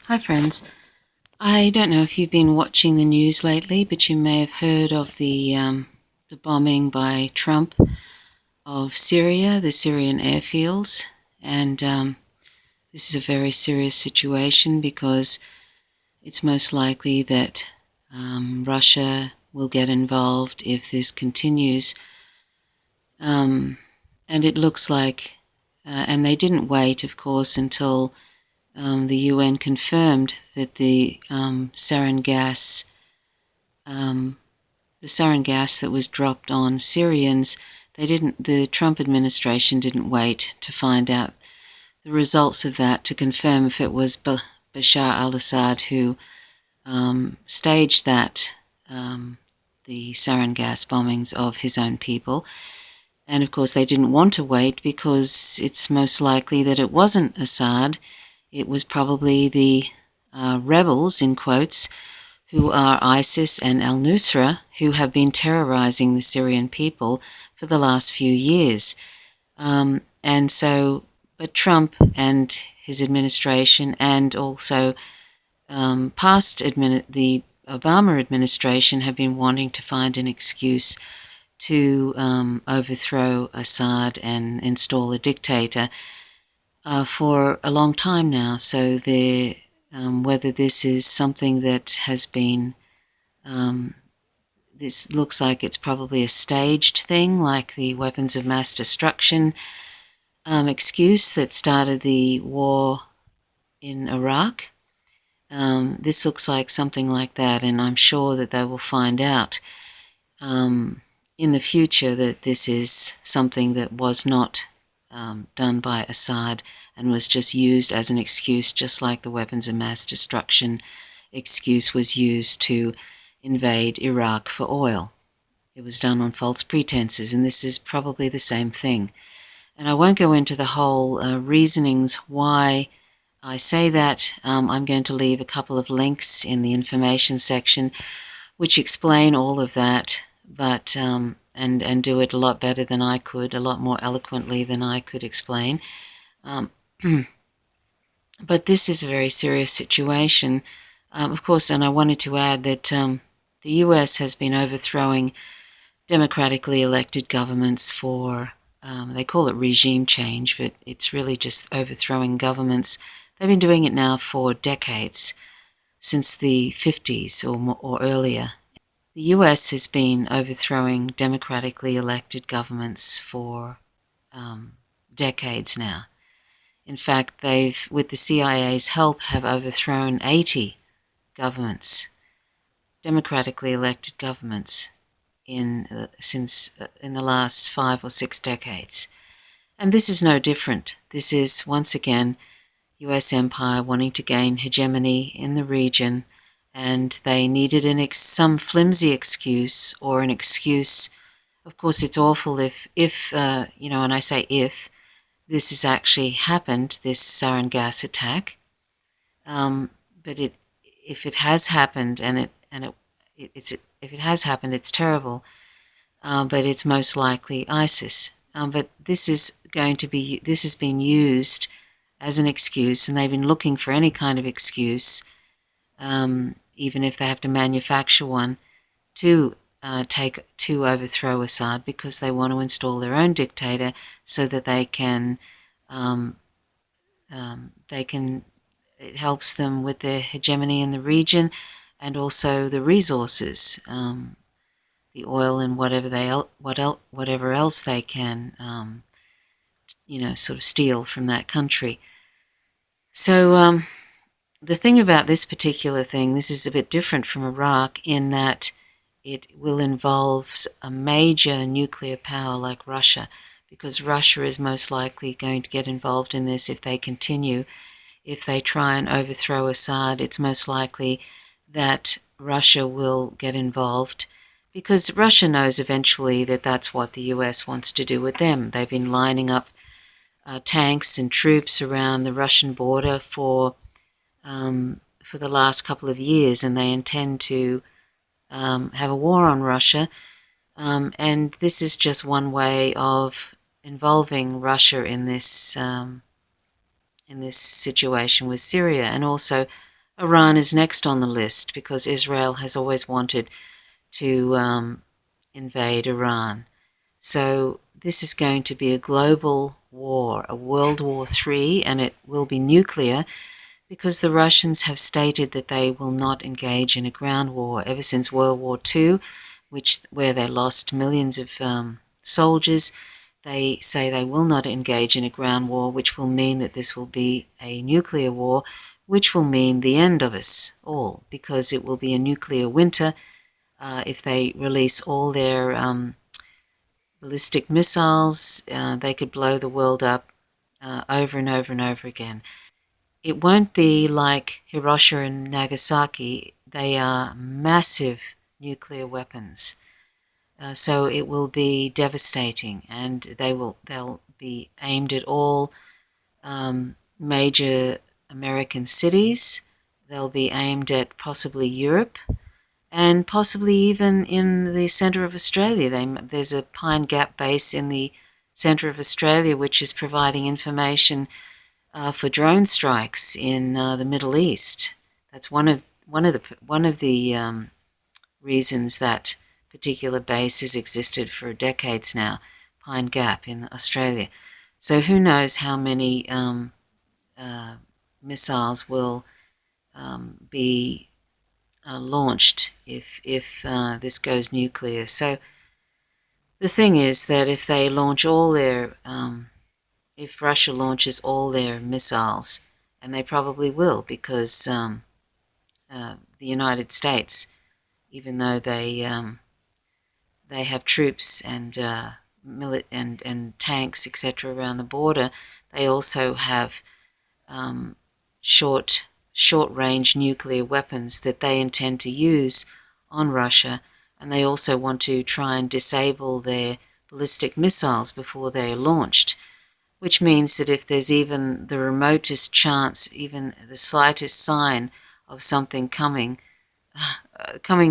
Hi friends. I don't know if you've been watching the news lately, but you may have heard of the bombing by Trump of Syria, the Syrian airfields, and this is a very serious situation because it's most likely that Russia will get involved if this continues, and it looks like, and they didn't wait, of course, until the UN confirmed that the sarin gas that was dropped on Syrians, the Trump administration didn't wait to find out the results of that to confirm if it was Bashar al-Assad who staged that, the sarin gas bombings of his own people. And of course they didn't want to wait because it's most likely that it wasn't Assad. It was probably the rebels, in quotes, who are ISIS and al-Nusra, who have been terrorizing the Syrian people for the last few years. But Trump and his administration, and also the Obama administration, have been wanting to find an excuse to overthrow Assad and install a dictator for a long time now. So whether this is something that has been, this looks like it's probably a staged thing, like the weapons of mass destruction excuse that started the war in Iraq. This looks like something like that, and I'm sure that they will find out in the future that this is something that was not done by Assad and was just used as an excuse, just like the weapons of mass destruction excuse was used to invade Iraq for oil. It was done on false pretenses, and this is probably the same thing. And I won't go into the whole reasonings why I say that. I'm going to leave a couple of links in the information section which explain all of that, but and do it a lot better than I could, a lot more eloquently than I could explain. But this is a very serious situation, of course, and I wanted to add that the US has been overthrowing democratically elected governments for, they call it regime change, but it's really just overthrowing governments. They've been doing it now for decades, since the 50s or earlier. The US has been overthrowing democratically elected governments for decades now. In fact, they've, with the CIA's help, have overthrown 80 governments, democratically elected governments, in the last 5 or 6 decades. And this is no different. This is, once again, US empire wanting to gain hegemony in the region, and they needed some flimsy excuse, or an excuse. Of course, it's awful if and I say if, this has actually happened, this sarin gas attack. But if it has happened, if it has happened, it's terrible. But it's most likely ISIS. But this has been used as an excuse, and they've been looking for any kind of excuse, even if they have to manufacture one, to overthrow Assad, because they want to install their own dictator so that they can it helps them with their hegemony in the region, and also the resources, the oil and whatever else they can sort of steal from that country. So the thing about this particular thing, this is a bit different from Iraq in that it will involve a major nuclear power like Russia, because Russia is most likely going to get involved in this if they continue. If they try and overthrow Assad, it's most likely that Russia will get involved, because Russia knows eventually that that's what the US wants to do with them. They've been lining up tanks and troops around the Russian border for the last couple of years, and they intend to have a war on Russia. And this is just one way of involving Russia in this situation with Syria, and also Iran is next on the list because Israel has always wanted to invade Iran. So this is going to be a global war, a World War III, and it will be nuclear because the Russians have stated that they will not engage in a ground war ever since World War II, where they lost millions of soldiers. They say they will not engage in a ground war, which will mean that this will be a nuclear war, which will mean the end of us all, because it will be a nuclear winter if they release all their ballistic missiles. They could blow the world up over and over and over again. It won't be like Hiroshima and Nagasaki. They are massive nuclear weapons. So it will be devastating, and they'll be aimed at all major American cities. They'll be aimed at possibly Europe, and possibly even in the centre of Australia. There's a Pine Gap base in the centre of Australia which is providing information for drone strikes in the Middle East. That's one of the reasons that particular base has existed for decades now, Pine Gap in Australia. So who knows how many missiles will be launched if this goes nuclear. So the thing is that if they launch all their if Russia launches all their missiles, and they probably will, because the United States, even though they have troops and and tanks, etc., around the border, they also have short-range nuclear weapons that they intend to use on Russia, and they also want to try and disable their ballistic missiles before they are launched, which means that if there's even the remotest chance, even the slightest sign of something coming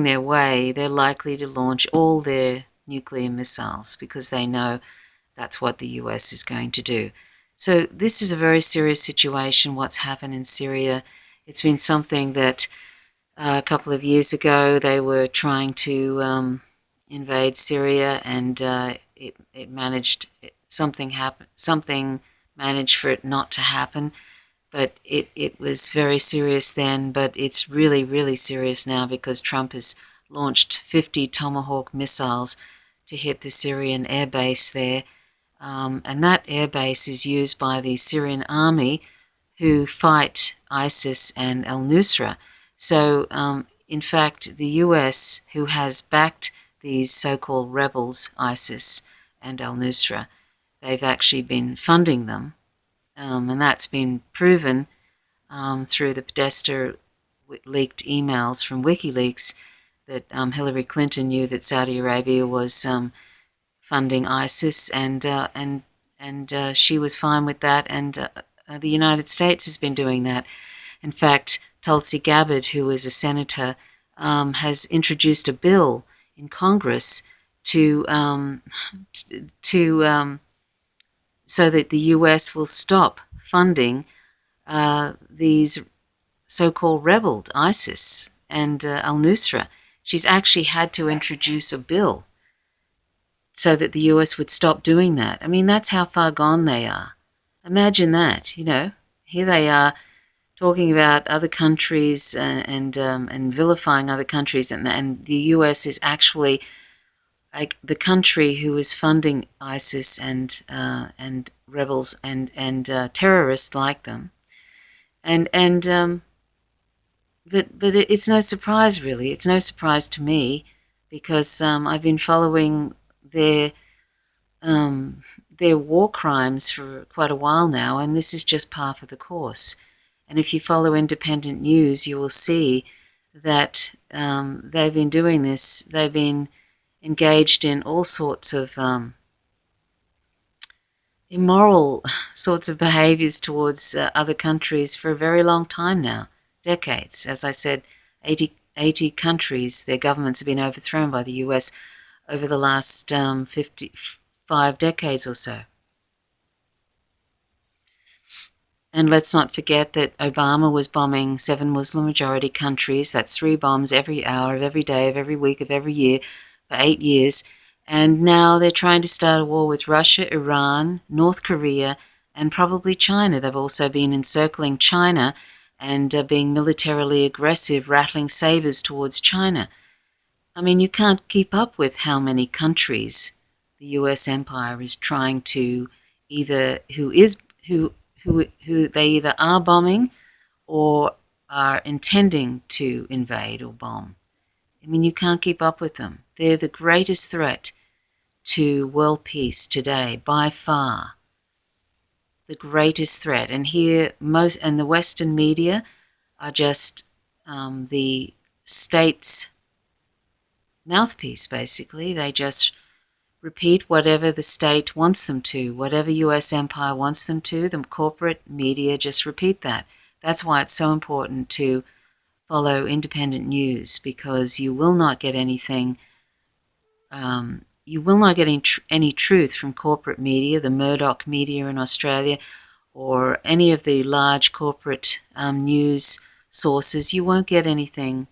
their way, they're likely to launch all their nuclear missiles because they know that's what the US is going to do. So this is a very serious situation, what's happened in Syria. It's been something that a couple of years ago they were trying to invade Syria, and it managed, something managed for it not to happen. But it was very serious then, but it's really, really serious now because Trump has launched 50 Tomahawk missiles to hit the Syrian air base there. And that air base is used by the Syrian army who fight ISIS and al-Nusra. So, in fact, the US, who has backed these so-called rebels, ISIS and al-Nusra, they've actually been funding them. And that's been proven through the Podesta leaked emails from WikiLeaks that Hillary Clinton knew that Saudi Arabia was funding ISIS, and she was fine with that, and the United States has been doing that. In fact, Tulsi Gabbard, who is a senator, has introduced a bill in Congress to so that the US will stop funding these so-called rebel ISIS and al-Nusra. She's actually had to introduce a bill so that the US would stop doing that. I mean, that's how far gone they are. Imagine that, Here they are talking about other countries and vilifying other countries, and the US is actually the country who is funding ISIS and rebels and terrorists like them, but it's no surprise, really. It's no surprise to me because I've been following their war crimes for quite a while now, and this is just par for the course. And if you follow independent news, you will see that they've been doing this. They've been engaged in all sorts of immoral sorts of behaviors towards other countries for a very long time now, decades. As I said, 80 countries, their governments have been overthrown by the US over the last 55 decades or so. And let's not forget that Obama was bombing 7 Muslim majority countries. That's 3 bombs every hour of every day of every week of every year for 8 years. And now they're trying to start a war with Russia, Iran, North Korea, and probably China. They've also been encircling China and being militarily aggressive, rattling sabers towards China. I mean, you can't keep up with how many countries the US empire is trying to either who they either are bombing or are intending to invade or bomb. I mean, you can't keep up with them. They're the greatest threat to world peace today, by far. The greatest threat. And here, the Western media are just the state's mouthpiece, basically. They just repeat whatever the state wants them to, whatever US empire wants them to. The corporate media just repeat that. That's why it's so important to follow independent news, because you will not get anything, you will not get any truth from corporate media, the Murdoch media in Australia, or any of the large corporate news sources. You won't get anything,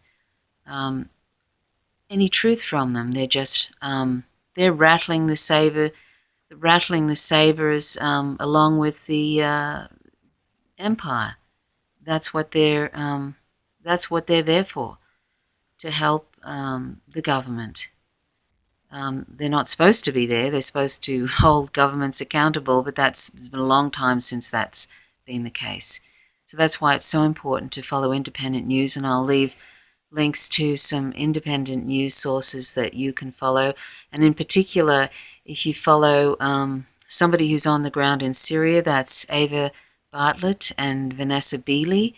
any truth from them. They're just they're rattling the sabers along with the empire. That's what they're there for, to help the government. They're not supposed to be there. They're supposed to hold governments accountable, but it's been a long time since that's been the case. So that's why it's so important to follow independent news, and I'll leave links to some independent news sources that you can follow. And in particular, if you follow somebody who's on the ground in Syria, that's Eva Bartlett and Vanessa Beeley,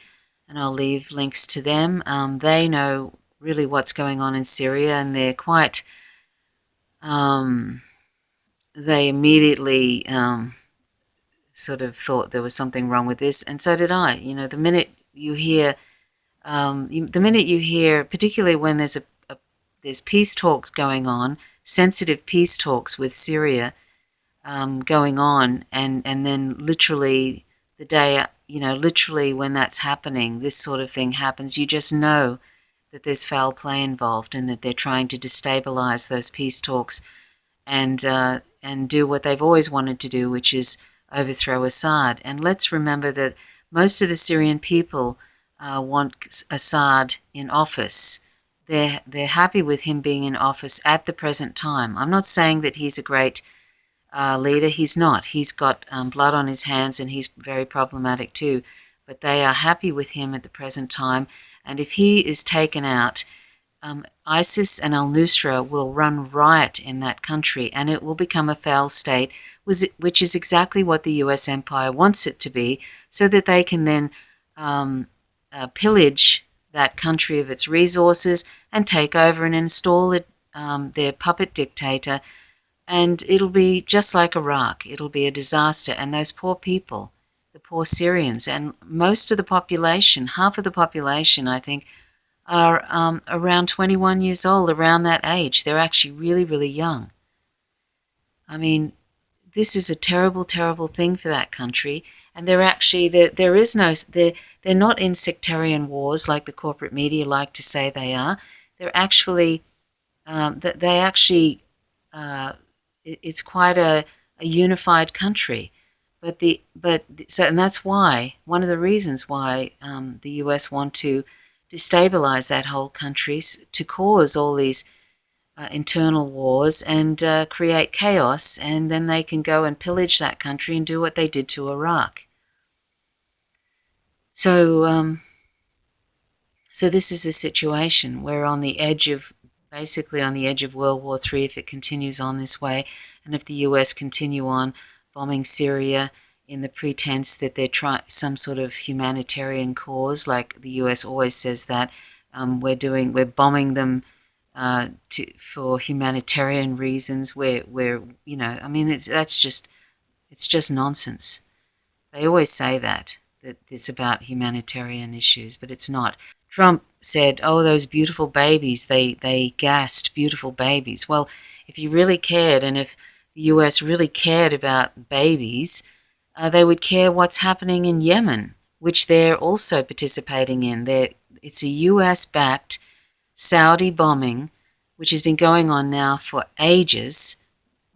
and I'll leave links to them. They know really what's going on in Syria, and they're quite... they immediately sort of thought there was something wrong with this, and so did I. You know, the minute you hear, particularly when there's peace talks going on, sensitive peace talks with Syria going on, and then literally the day, literally when that's happening, this sort of thing happens, you just know that there's foul play involved and that they're trying to destabilize those peace talks and do what they've always wanted to do, which is overthrow Assad. And let's remember that most of the Syrian people want Assad in office. They're happy with him being in office at the present time. I'm not saying that he's a great leader. He's not. He's got blood on his hands, and he's very problematic too. But they are happy with him at the present time. And if he is taken out, ISIS and al-Nusra will run riot in that country, and it will become a failed state, which is exactly what the US empire wants it to be, so that they can then pillage that country of its resources and take over and install their puppet dictator. And it'll be just like Iraq. It'll be a disaster. And those poor people, the poor Syrians, and most of the population, half of the population, I think, are around 21 years old, around that age. They're actually really, really young. I mean, this is a terrible, terrible thing for that country. And they're actually, they're not in sectarian wars like the corporate media like to say they are. They're actually, it's quite a unified country. And that's why, one of the reasons why the US want to destabilize that whole country, to cause all these internal wars and create chaos, and then they can go and pillage that country and do what they did to Iraq. So this is a situation. We're on the edge of, basically on the edge of World War III if it continues on this way, and if the US continue on bombing Syria in the pretense that they're trying some sort of humanitarian cause, like the US always says that we're bombing them for humanitarian reasons. It's just nonsense. They always say that it's about humanitarian issues, but it's not. Trump said, "Oh, those beautiful babies, they gassed beautiful babies." Well, if you really cared, and if the US really cared about babies, they would care what's happening in Yemen, which they're also participating in. It's a US-backed Saudi bombing, which has been going on now for ages.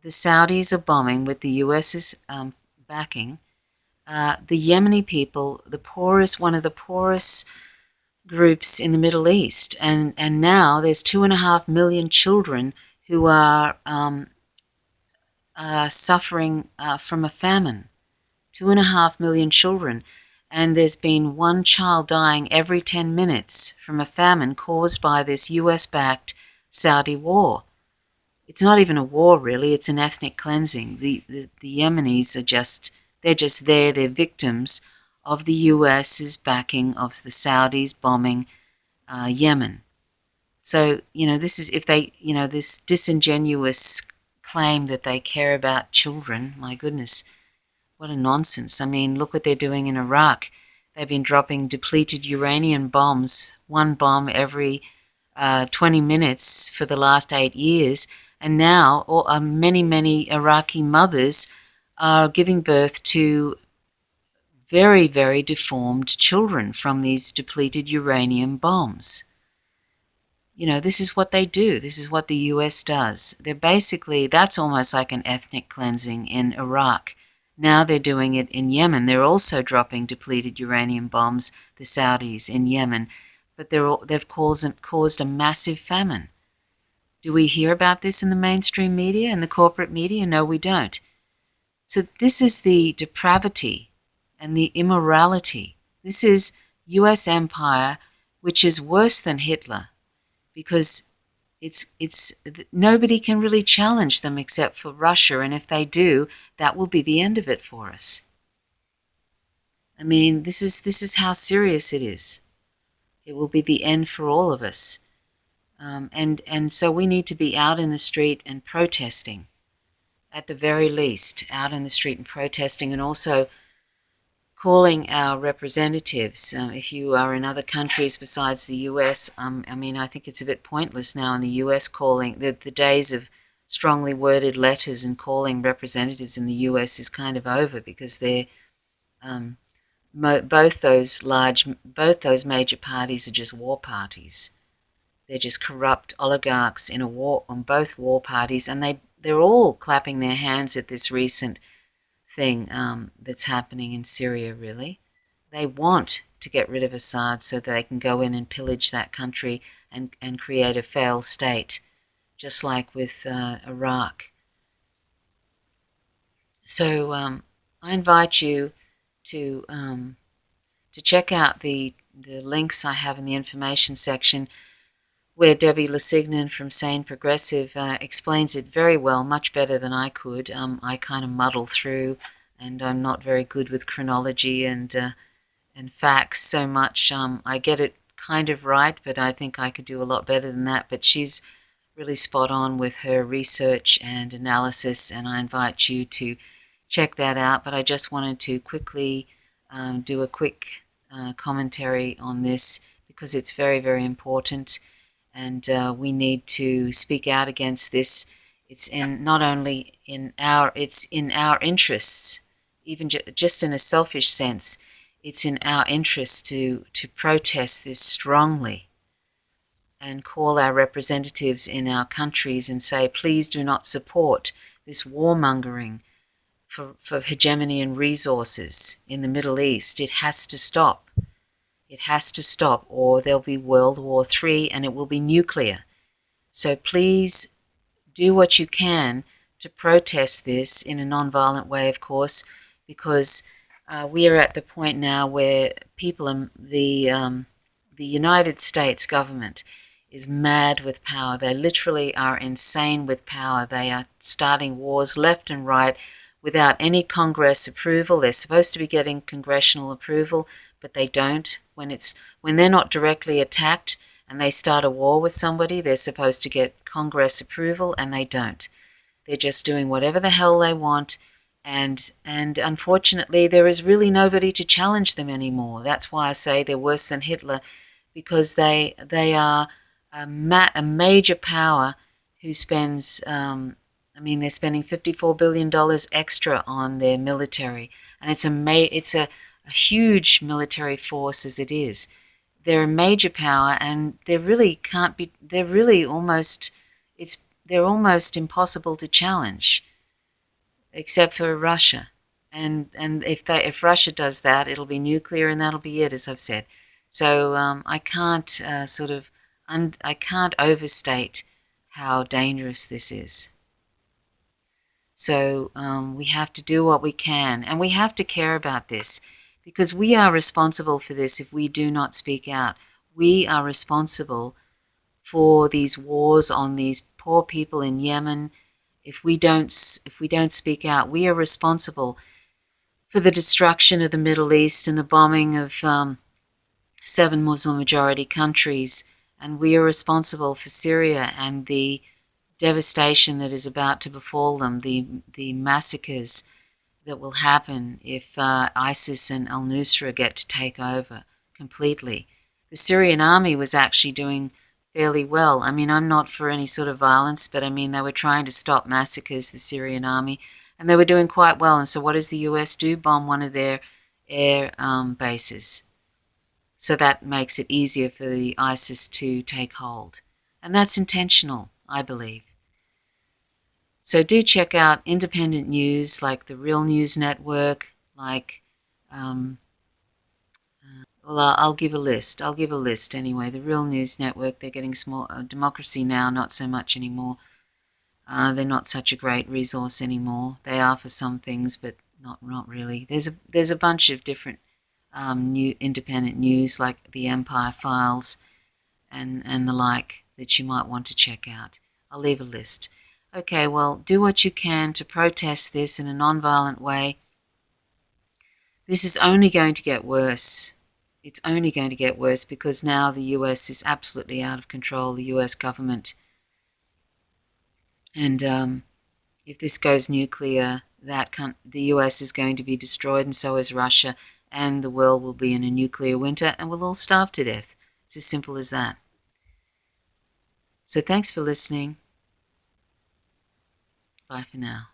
The Saudis are bombing with the US's backing. The Yemeni people, one of the poorest groups in the Middle East, and now there's 2.5 million children who are suffering from a famine. 2.5 million children, and there's been one child dying every 10 minutes from a famine caused by this US-backed Saudi war. It's not even a war, really. It's an ethnic cleansing. The Yemenis they're just there. They're victims of the US's backing of the Saudis bombing Yemen. So, this is, if they, this disingenuous claim that they care about children, my goodness, what a nonsense. I mean, look what they're doing in Iraq. They've been dropping depleted uranium bombs, one bomb every 20 minutes for the last 8 years. And now many, many Iraqi mothers are giving birth to very, very deformed children from these depleted uranium bombs. This is what they do. This is what the US does. That's almost like an ethnic cleansing in Iraq. Now they're doing it in Yemen. They're also dropping depleted uranium bombs, the Saudis, in Yemen. But they've caused a massive famine. Do we hear about this in the mainstream media and the corporate media? No, we don't. So this is the depravity and the immorality. This is US empire, which is worse than Hitler, because nobody can really challenge them except for Russia, and if they do, that will be the end of it for us. I mean, this is how serious it is. It will be the end for all of us. And so we need to be out in the street and protesting, at the very least, out in the street and protesting, and also calling our representatives. If you are in other countries besides the US, I think it's a bit pointless now in the US calling. The days of strongly worded letters and calling representatives in the US is kind of over, because they're both those major parties are just war parties. They're just corrupt oligarchs in a war on both war parties, and they're all clapping their hands at this recent thing that's happening in Syria, really. They want to get rid of Assad so that they can go in and pillage that country and create a failed state, just like with Iraq. So I invite you to check out the links I have in the information section, where Debbie Lassignan from Sane Progressive explains it very well, much better than I could. I kind of muddle through, and I'm not very good with chronology and facts so much. I get it kind of right, but I think I could do a lot better than that. But she's really spot on with her research and analysis, and I invite you to check that out. But I just wanted to quickly do a quick commentary on this, because it's very, very important. And we need to speak out against this. It's not only in our interests, even just in a selfish sense. It's in our interests to protest this strongly and call our representatives in our countries and say, please do not support this warmongering for hegemony and resources in the Middle East. It has to stop. It has to stop, or there'll be World War III, and it will be nuclear. So please do what you can to protest this in a nonviolent way, of course, because we are at the point now where the United States government is mad with power. They literally are insane with power. They are starting wars left and right without any Congress approval. They're supposed to be getting congressional approval, but they don't. When they're not directly attacked and they start a war with somebody, they're supposed to get Congress approval, and they don't. They're just doing whatever the hell they want, and unfortunately there is really nobody to challenge them anymore. That's why I say they're worse than Hitler, because they are a major power who spends a mean, they're spending $54 billion extra on their military, and it's a huge military force as it is. They're a major power, and they're almost impossible to challenge, except for Russia. And if Russia does that, it'll be nuclear, and that'll be it, as I've said. So I can't I can't overstate how dangerous this is. So we have to do what we can, and we have to care about this, because we are responsible for this if we do not speak out. We are responsible for these wars on these poor people in Yemen. If we don't speak out, we are responsible for the destruction of the Middle East and the bombing of 7 Muslim-majority countries, and we are responsible for Syria and the devastation that is about to befall them, the massacres that will happen if ISIS and al-Nusra get to take over completely. The Syrian army was actually doing fairly well. I mean, I'm not for any sort of violence, but I mean, they were trying to stop massacres, the Syrian army, and they were doing quite well. And so what does the US do? Bomb one of their air bases. So that makes it easier for the ISIS to take hold. And that's intentional, I believe. So do check out independent news like the Real News Network, like, I'll give a list. I'll give a list anyway. The Real News Network, they're getting small. Democracy Now!, not so much anymore. They're not such a great resource anymore. They are for some things, but not really. There's a bunch of different new independent news like the Empire Files and the like that you might want to check out. I'll leave a list. Okay, well, do what you can to protest this in a non-violent way. This is only going to get worse. It's only going to get worse because now the US is absolutely out of control, the US government. And if this goes nuclear, the US is going to be destroyed, and so is Russia, and the world will be in a nuclear winter, and we'll all starve to death. It's as simple as that. So thanks for listening. Bye for now.